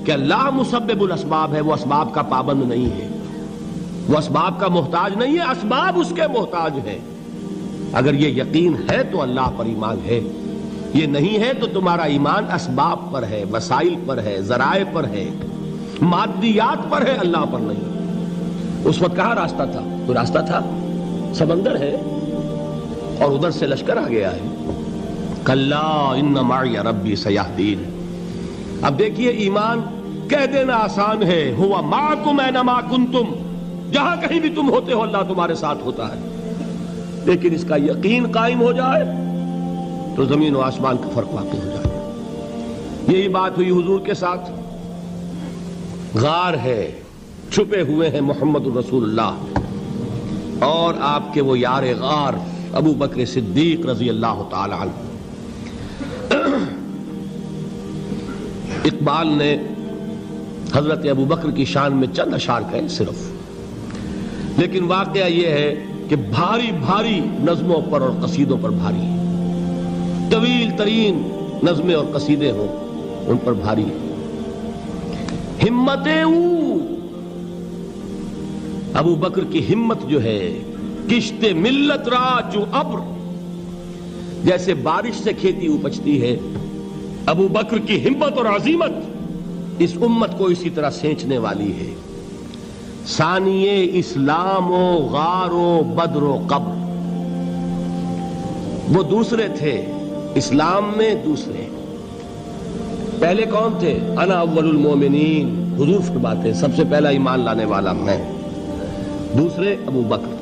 کہ اللہ مسبب الاسباب ہے، وہ اسباب کا پابند نہیں ہے، وہ اسباب کا محتاج نہیں ہے، اسباب اس کے محتاج ہیں۔ اگر یہ یقین ہے تو اللہ پر ایمان ہے، یہ نہیں ہے تو تمہارا ایمان اسباب پر ہے، وسائل پر ہے، ذرائع پر ہے، مادیات پر ہے، اللہ پر نہیں۔ اس وقت کہاں راستہ تھا؟ کوئی راستہ تھا؟ سمندر ہے اور ادھر سے لشکر آ گیا ہے۔ کلا ان معی ربی سیہدین۔ اب دیکھیے ایمان کہہ دینا آسان ہے، ہوا معکم اینما کنتم، جہاں کہیں بھی تم ہوتے ہو اللہ تمہارے ساتھ ہوتا ہے، لیکن اس کا یقین قائم ہو جائے تو زمین و آسمان کا فرق واقع ہو جائے۔ یہی بات ہوئی حضور کے ساتھ۔ غار ہے، چھپے ہوئے ہیں محمد الرسول اللہ اور آپ کے وہ یار غار ابو بکر صدیق رضی اللہ تعالی عنہ۔ اقبال نے حضرت ابو بکر کی شان میں چند اشعار کہے صرف، لیکن واقعہ یہ ہے کہ بھاری بھاری نظموں پر اور قصیدوں پر بھاری ہے، طویل ترین نظمیں اور قصیدے ہوں ان پر بھاری ہے۔ ہمتیں ابو بکر کی ہمت جو ہے، کشت ملت را جو ابر، جیسے بارش سے کھیتی اپجتی ہے، ابو بکر کی ہمت اور عظیمت اس امت کو اسی طرح سینچنے والی ہے۔ ثانیے اسلام و غار و بدر و قبر، وہ دوسرے تھے اسلام میں، دوسرے پہلے کون تھے؟ انا اول المومنین، حضور فرماتے ہیں سب سے پہلا ایمان لانے والا میں، دوسرے ابو بکر۔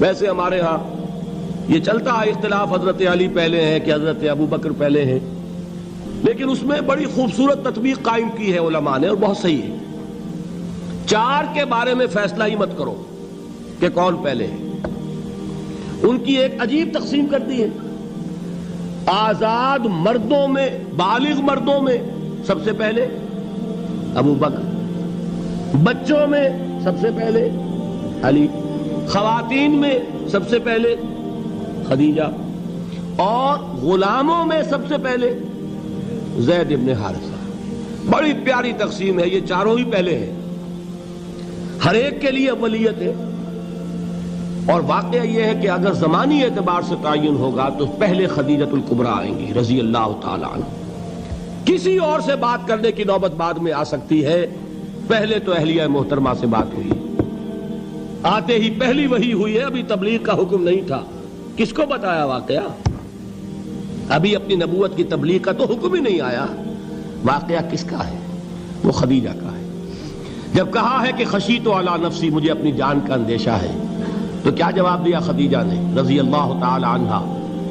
ویسے ہمارے ہاں یہ چلتا ہے اختلاف، حضرت علی پہلے ہیں کہ حضرت ابو بکر پہلے ہیں، لیکن اس میں بڑی خوبصورت تطبیق قائم کی ہے علماء نے اور بہت صحیح ہے۔ چار کے بارے میں فیصلہ ہی مت کرو کہ کون پہلے ہے، ان کی ایک عجیب تقسیم کر دی ہے۔ آزاد مردوں میں، بالغ مردوں میں سب سے پہلے ابو بکر، بچوں میں سب سے پہلے علی، خواتین میں سب سے پہلے خدیجہ، اور غلاموں میں سب سے پہلے زید ابن حارثہ۔ بڑی پیاری تقسیم ہے، یہ چاروں ہی پہلے ہیں، ہر ایک کے لیے اولیت ہے۔ اور واقعہ یہ ہے کہ اگر زمانی اعتبار سے تعین ہوگا تو پہلے خدیجۃ الکبریٰ آئیں گی رضی اللہ تعالی عنہ، کسی اور سے بات کرنے کی نوبت بعد میں آ سکتی ہے، پہلے تو اہلیہ محترمہ سے بات ہوئی، آتے ہی پہلی وحی ہوئی ہے، ابھی تبلیغ کا حکم نہیں تھا۔ کس کو بتایا واقعہ؟ ابھی اپنی نبوت کی تبلیغ کا تو حکم ہی نہیں آیا۔ واقعہ کس کا ہے؟ وہ خدیجہ کا ہے۔ جب کہا ہے کہ خشیت علی نفسی، مجھے اپنی جان کا اندیشہ ہے، تو کیا جواب دیا خدیجہ نے رضی اللہ تعالی عنہا؟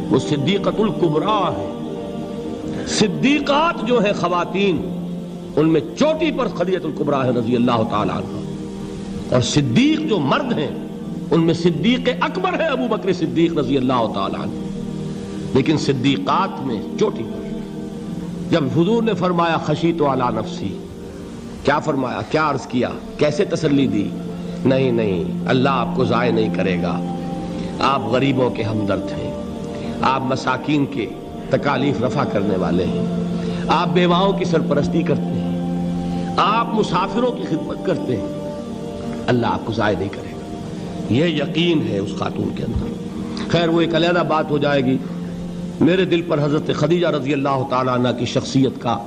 وہ صدیقۃ الکبریٰ ہے۔ صدیقات جو ہے خواتین، ان میں چوٹی پر خدیجۃ الکبریٰ ہے رضی اللہ تعالی عنہا، اور صدیق جو مرد ہیں ان میں صدیق اکبر ہے ابو بکر صدیق رضی اللہ تعالی عنہ، لیکن صدیقات میں چوٹی پر۔ جب حضور نے فرمایا خشیت علی نفسی، کیا فرمایا؟ کیا عرض کیا؟ کیسے تسلی دی؟ نہیں نہیں، اللہ آپ کو ضائع نہیں کرے گا، آپ غریبوں کے ہمدرد ہیں، آپ مساکین کے تکالیف رفع کرنے والے ہیں، آپ بیواؤں کی سرپرستی کرتے ہیں، آپ مسافروں کی خدمت کرتے ہیں، اللہ آپ کو ضائع نہیں کرے گا۔ یہ یقین ہے اس خاتون کے اندر۔ خیر وہ ایک علیحدہ بات ہو جائے گی۔ میرے دل پر حضرت خدیجہ رضی اللہ تعالیٰ عنہ کی شخصیت کا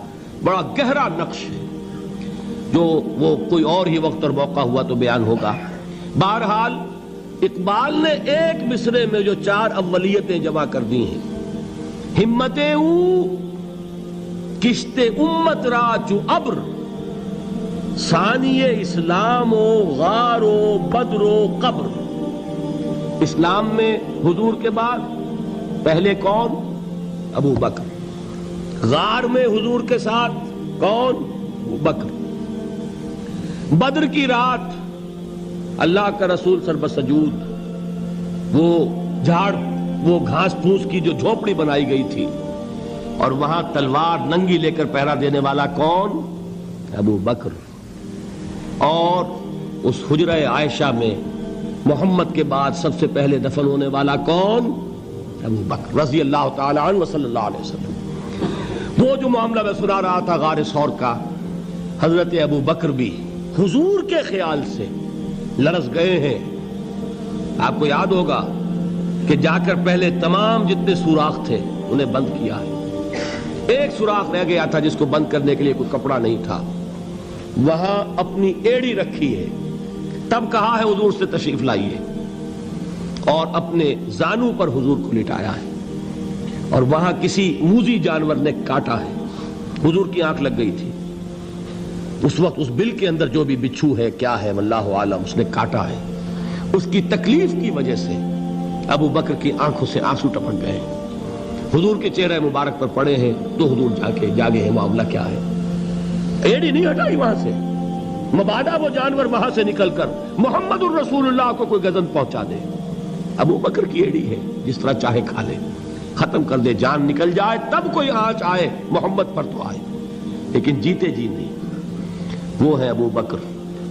بڑا گہرا نقش ہے، جو وہ کوئی اور ہی وقت اور موقع ہوا تو بیان ہوگا۔ بہرحال اقبال نے ایک مصرے میں جو چار اولیتیں جمع کر دی ہیں، ہمتیں کشت امت را چو ابر، ثانی اسلام و غار و بدر و قبر۔ اسلام میں حضور کے بعد پہلے کون؟ ابو بکر۔ غار میں حضور کے ساتھ کون؟ ابو بکر۔ بدر کی رات اللہ کا رسول سر بسجود، وہ جھاڑ، وہ گھاس پھوس کی جو جھوپڑی بنائی گئی تھی، اور وہاں تلوار ننگی لے کر پہرا دینے والا کون؟ ابو بکر۔ اور اس حجرہ عائشہ میں محمد کے بعد سب سے پہلے دفن ہونے والا کون؟ ابو بکر رضی اللہ تعالی عنہ وصلی اللہ علیہ وسلم۔ وہ جو معاملہ میں سنا رہا تھا غار ثور کا، حضرت ابو بکر بھی حضور کے خیال سے لرز گئے ہیں. آپ کو یاد ہوگا کہ جا کر پہلے تمام جتنے سوراخ تھے انہیں بند کیا ہے. ایک سوراخ رہ گیا تھا جس کو بند کرنے کے لیے کوئی کپڑا نہیں تھا. وہاں اپنی ایڑی رکھی ہے. تب کہا ہے حضور سے تشریف لائیے, اور اپنے زانو پر حضور کو لٹایا ہے. اور وہاں کسی موذی جانور نے کاٹا ہے. حضور کی آنکھ لگ گئی تھی. اس وقت اس بل کے اندر جو بھی بچھو ہے کیا ہے واللہ عالم, اس نے کاٹا ہے. اس کی تکلیف کی وجہ سے ابو بکر کی آنکھوں سے آنسو ٹپک گئے. حضور کے چہرے مبارک پر پڑے ہیں تو حضور جاگے ہیں, معاملہ کیا ہے. ایڑی نہیں ہٹائی وہاں سے, مبادا وہ جانور وہاں سے نکل کر محمد الرسول اللہ کو کوئی گزن پہنچا دے. ابو بکر کی ایڑی ہے, جس طرح چاہے کھا لے, ختم کر دے, جان نکل جائے تب کوئی آنچ آئے محمد پر تو آئے, لیکن جیتے جی نہیں. وہ ہے ابو بکر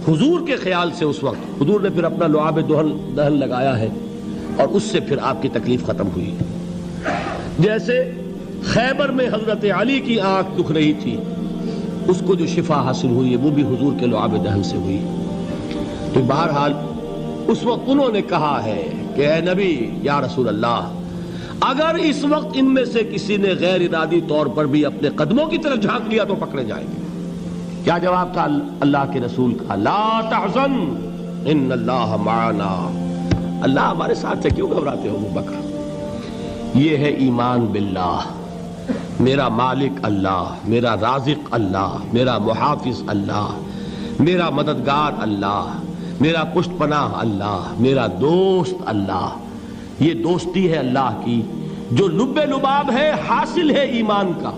حضور کے خیال سے. اس وقت حضور نے پھر اپنا لعاب دہن لگایا ہے اور اس سے پھر آپ کی تکلیف ختم ہوئی. جیسے خیبر میں حضرت علی کی آنکھ دکھ رہی تھی, اس کو جو شفا حاصل ہوئی ہے وہ بھی حضور کے لعاب دہن سے ہوئی. تو بہرحال اس وقت انہوں نے کہا ہے کہ اے نبی یا رسول اللہ, اگر اس وقت ان میں سے کسی نے غیر ارادی طور پر بھی اپنے قدموں کی طرف جھانک لیا تو پکڑے جائیں گے. کیا جواب تھا اللہ کے رسول کا؟ لا تحزن ان اللہ معنا. اللہ ہمارے ساتھ ہے, کیوں گھبراتے ہو ابو بکر. یہ ہے ایمان باللہ, میرا مالک اللہ, میرا رازق اللہ, میرا محافظ اللہ, میرا مددگار اللہ, میرا پشت پناہ اللہ, میرا دوست اللہ. یہ دوستی ہے اللہ کی جو لب لباب ہے, حاصل ہے ایمان کا.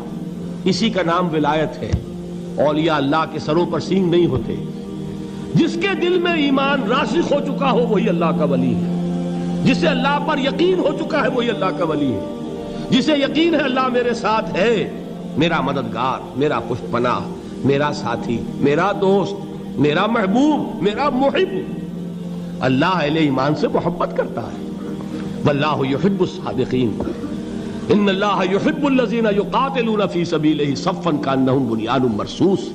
اسی کا نام ولایت ہے. اولیاء اللہ کے سروں پر سینگ نہیں ہوتے. جس کے دل میں ایمان راسخ ہو چکا ہو وہی اللہ کا ولی ہے. جسے اللہ پر یقین ہو چکا ہے وہی اللہ کا ولی ہے. جسے یقین ہے اللہ میرے ساتھ ہے, میرا مددگار, میرا پشت پناہ, میرا ساتھی, میرا دوست, میرا محبوب, میرا محب. اللہ اہل ایمان سے محبت کرتا ہے. واللہ یحب الصادقین. ان اللہ یحب الذین یقاتلون فی سبیلہ صفا کانہم بنیان مرصوص.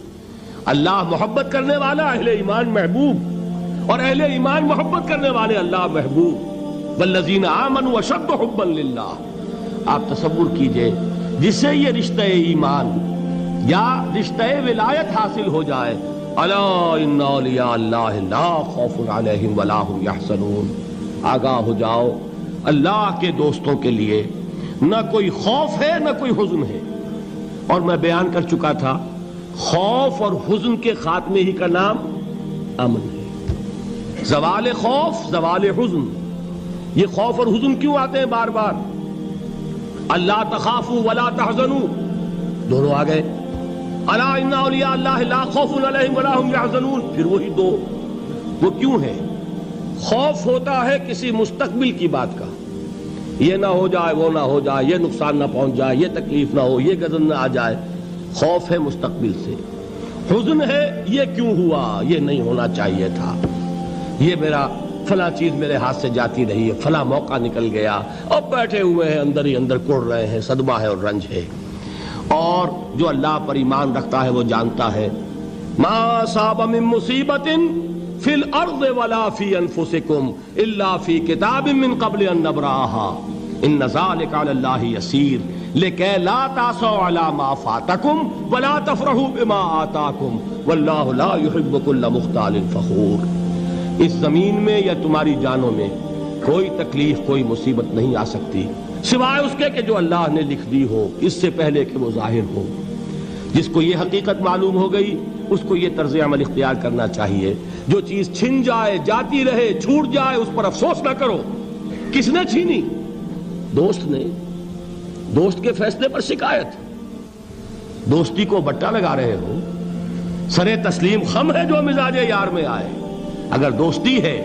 اللہ محبت کرنے والا, اہل ایمان محبوب, اور اہل ایمان محبت کرنے والے اللہ محبوب. والذین آمنوا اشد حبا للہ. آپ تصور کیجئے جسے یہ رشتہ ایمان یا رشتہ ولایت حاصل ہو جائے, الا ان اولیاء اللہ لا خوف علیہم ولا هم یحزنون. آگاہ ہو جاؤ, اللہ کے دوستوں کے لیے نہ کوئی خوف ہے نہ کوئی حزن ہے. اور میں بیان کر چکا تھا, خوف اور حزن کے خاتمے ہی کا نام امن ہے. زوال خوف, زوال حزن. یہ خوف اور حزن کیوں آتے ہیں بار بار؟ اللہ تخافوا ولا تحزنوا, دونوں آ گئے. الا ان اولیاء اللہ لا خوف علیہم ولا هم یحزنون, پھر وہی دو. وہ کیوں ہے؟ خوف ہوتا ہے کسی مستقبل کی بات کا, یہ نہ ہو جائے, وہ نہ ہو جائے, یہ نقصان نہ پہنچ جائے, یہ تکلیف نہ ہو, یہ غضب نہ آ جائے. خوف ہے مستقبل سے. حزن ہے یہ کیوں ہوا, یہ نہیں ہونا چاہیے تھا, یہ میرا فلاں چیز میرے ہاتھ سے جاتی رہی ہے, فلاں موقع نکل گیا, اب بیٹھے ہوئے ہیں اندر ہی اندر کڑ رہے ہیں, صدمہ ہے اور رنج ہے. اور جو اللہ پر ایمان رکھتا ہے وہ جانتا ہے ما اصاب من مصیبت فی الارض ولا فی انفسکم الا فی کتاب من قبل ان نبرأها ان ذلک علی اللہ یسیر لکی لا تعصوا علی ما فاتکم ولا تفرحوا بما آتاکم واللہ لا یحب کل مختال فخور. اس زمین میں یا تمہاری جانوں میں کوئی تکلیف, کوئی مصیبت نہیں آ سکتی سوائے اس کے کہ جو اللہ نے لکھ دی ہو, اس سے پہلے کہ وہ ظاہر ہو. جس کو یہ حقیقت معلوم ہو گئی اس کو یہ طرز عمل اختیار کرنا چاہیے. جو چیز چھن جائے, جاتی رہے, چھوٹ جائے, اس پر افسوس نہ کرو. کس نے چھینی؟ دوست نے. دوست کے فیصلے پر شکایت. دوستی کو بٹا لگا رہے ہو, سرے تسلیم خم ہے جو مزاج یار میں آئے. اگر دوستی ہے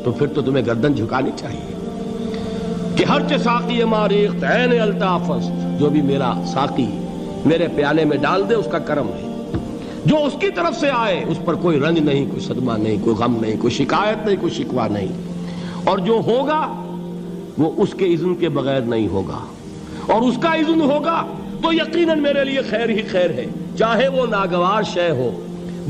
تو پھر تو تمہیں گردن جھکانی چاہیے کہ ہر چہ ساقی ماریخت عین الطافست, جو بھی میرا ساقی میرے پیالے میں ڈال دے اس کا کرم ہے. جو اس کی طرف سے آئے اس پر کوئی رنج نہیں, کوئی صدمہ نہیں, کوئی غم نہیں, کوئی شکایت نہیں, کوئی شکوہ نہیں. اور جو ہوگا وہ اس کے اذن کے بغیر نہیں ہوگا, اور اس کا اذن ہوگا تو یقیناً میرے لیے خیر ہی خیر ہے, چاہے وہ ناگوار شے ہو,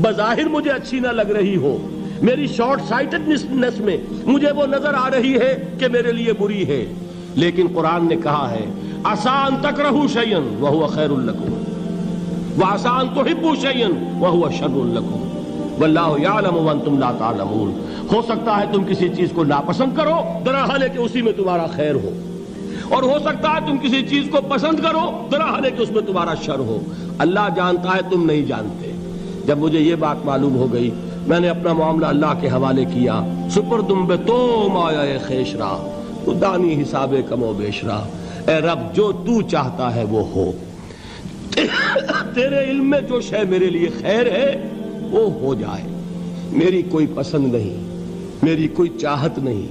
بظاہر مجھے اچھی نہ لگ رہی ہو، میری شارٹ سائٹڈنس میں مجھے وہ نظر آ رہی ہے کہ میرے لیے بری ہے، لیکن قرآن نے کہا ہے عسیٰ ان تکرہوا شیئا وہو خیر لکم وعسیٰ ان تحبوا شیئا وہو شر لکم واللہ یعلم وانتم لا تعلمون۔ ہو سکتا ہے تم کسی چیز کو ناپسند کرو درحال ہے کہ اسی میں تمہارا خیر ہو، اور ہو سکتا ہے تم کسی چیز کو پسند کرو درحال ہے کہ اس میں تمہارا شر ہو۔ اللہ جانتا ہے، تم نہیں جانتے۔ جب مجھے یہ بات معلوم ہو گئی، میں نے اپنا معاملہ اللہ کے حوالے کیا۔ سپردم بے تو مایا خیش را تو دانی حساب کم و بیش را، اے رب جو تو چاہتا ہے وہ ہو، تیرے علم میں جو شے میرے لیے خیر ہے وہ ہو جائے، میری کوئی پسند نہیں، میری کوئی چاہت نہیں،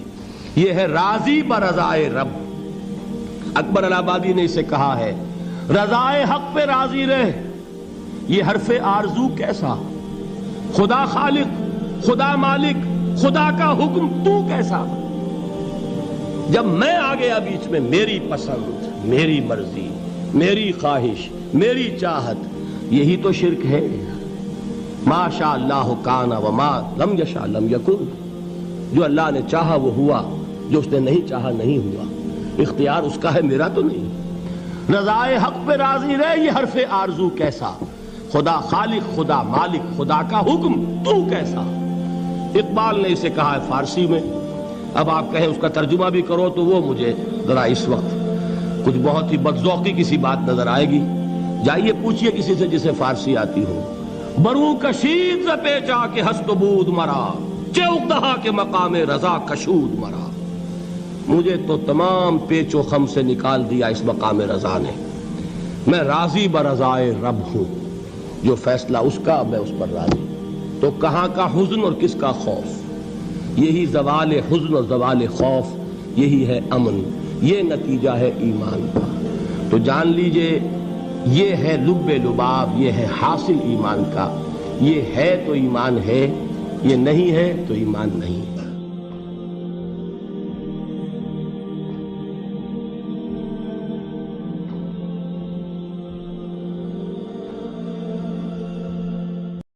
یہ ہے راضی برضائے رب۔ اکبر الہ آبادی نے اسے کہا ہے رضائے حق پہ راضی رہ، یہ حرف آرزو کیسا، خدا خالق، خدا مالک، خدا کا حکم تو کیسا۔ جب میں آ گیا بیچ میں، میری پسند، میری مرضی، میری خواہش، میری چاہت، یہی تو شرک ہے۔ ما شاء اللہ کان وما لم یشاء لم یکن، جو اللہ نے چاہا وہ ہوا، جو اس نے نہیں چاہا نہیں ہوا، اختیار اس کا ہے، میرا تو نہیں۔ رضائے حق پہ راضی رہ، یہ حرف آرزو کیسا، خدا خالق، خدا مالک، خدا کا حکم تو کیسا۔ اقبال نے اسے کہا ہے فارسی میں، اب آپ کہیں اس کا ترجمہ بھی کرو تو وہ مجھے ذرا اس وقت کچھ بہت ہی بدذوقی کسی بات نظر آئے گی۔ جائیے پوچھئے کسی سے جسے فارسی آتی ہو، برو کشید ز پیچا کے ہست و بود مرا، چے اقدہا کے مقام رضا کشود مرا۔ مجھے تو تمام پیچ و خم سے نکال دیا اس مقام رضا نے، میں راضی برضائے رب ہوں، جو فیصلہ اس کا میں اس پر راضی۔ تو کہاں کا حزن اور کس کا خوف، یہی زوال حزن اور زوال خوف، یہی ہے امن، یہ نتیجہ ہے ایمان کا۔ تو جان لیجئے یہ ہے لب لباب، یہ ہے حاصل ایمان کا، یہ ہے تو ایمان ہے، یہ نہیں ہے تو ایمان نہیں۔